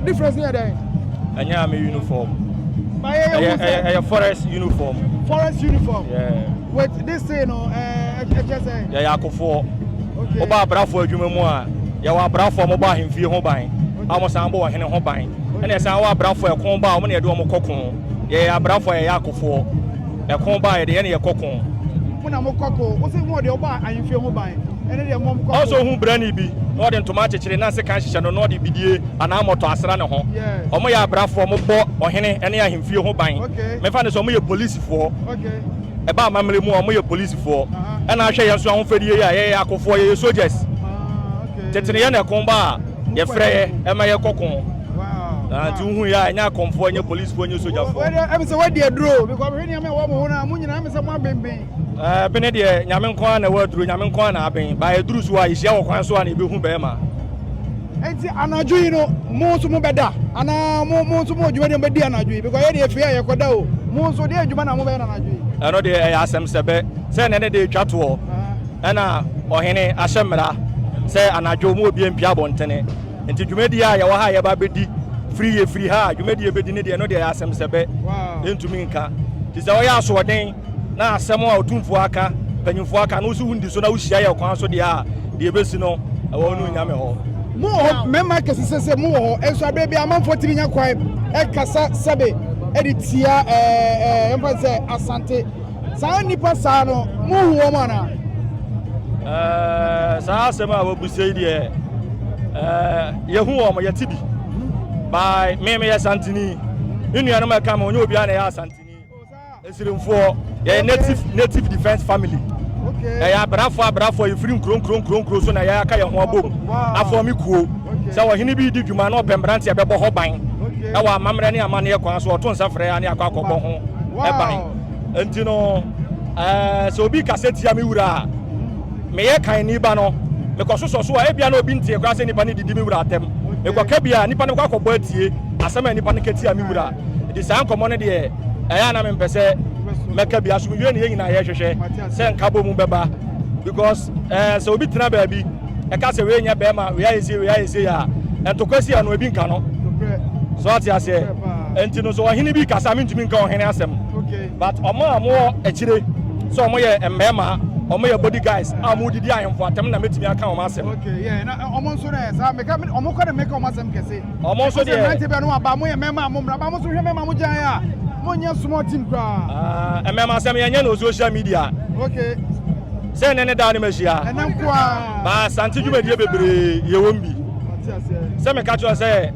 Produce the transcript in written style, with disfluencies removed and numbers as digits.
difference near there? And yeah, I'm a uniform. A forest uniform. Forest uniform? Yeah. Wait, this say no, just say? Yeah, I go for. Okay. Oba Brafo, you memoir. You are Brafo, mobile him for home buying. I was on board and home buying. And as I was Brafo, a comba, when you do a cocoon. Yeah, Brafo, a yako for. A comba at the end of a cocoon. When I'm a cocoa, what's it more the Oba and you feel home buying? And then your mom also who brandy be. Not in tomato chili, Nancy Cash, and not the BDA, and I'm to Asana home. Yeah. Or my Brafo, Mobo, or Henny, and I him feel home buying. Okay. Me find some of your police for. Okay. About my more your police for. And I share your song for the year, I go for your soldiers. Tetriana comba, your friend, and my cocoon. Wow. To whom I now come for your police for your soldier. I'm so what do you draw? Because when I'm a woman, I'm someone baby. Benedia, Yaman Kwan, a word through Yaman Kwan, I've been by a truce why is your Kwanso and Ibu Bema. And I do you know more to more better. And I'm more to more joining by Diana, because I fear your codo. More so dear, you man, I'm I know they ask them, send any day chat to Anna or Henny Ashamra, say, and I do more being Piabon Tene. Until you made the eye, or higher baby free hard, you made the bedinity, and no, they ask them, wow, into Minka. Tis our ass or day. Now, some more to Fuaka, Penufuaka, no soon do so now share your counsel, the Abesino, I won't know Yamaho. More, Memaka says more, and so baby, I'm 14 years quiet, Ekasa Sabe, Editia, Empress Asante, Sani Passano, more woman. Sasema will be said here. Yahu, my Tibi by Meme Asantini. You know, come on, you'll be an Asantini. For a native defense family. Okay. I brafo you free cron so na ya ka ye ho abom. Afo mi kuo. So wo hini bi di dwuma no pembrante e bebo ho ban. E wa amamre ne amane kwan so oto nsa frɛ ya ne akakɔbɔ ho e ban. Enti no so obi kaseti ya mi wura. Me ye kan ni ba no. Me ko so e bia na obi ntie kwa se nipa ne didi mi wura atem. Me ko ka bia nipa ne kwa kɔbɔ atie. Asema nipa ne keti ya mi wura. Di san komo ne de I am pese make be assume you na hwehwe se nkabo mu beba because so obi tena baabi e ka se we nya be ma we ayese ya entokwasi ya no ebi nka no so ati ase enti no so ohene bi kasa me ntumi nka ohene asem but omo amo ekire so omo ye emmema omo ye body guys amu didi ahemfo atem na metumi aka omo asem okay yeah na omo so na sa me ka omo ko de make omo asem kese omo so de mente be no aba mo ye mema amomra ba mo so hwe mema mo jan ya Monya small team cry. Emema sem yenye no social media. Okay. Say nene da ni mehia. Enem kwa. Ba Asante dwumadie bebre ye wombi. Say me catch you say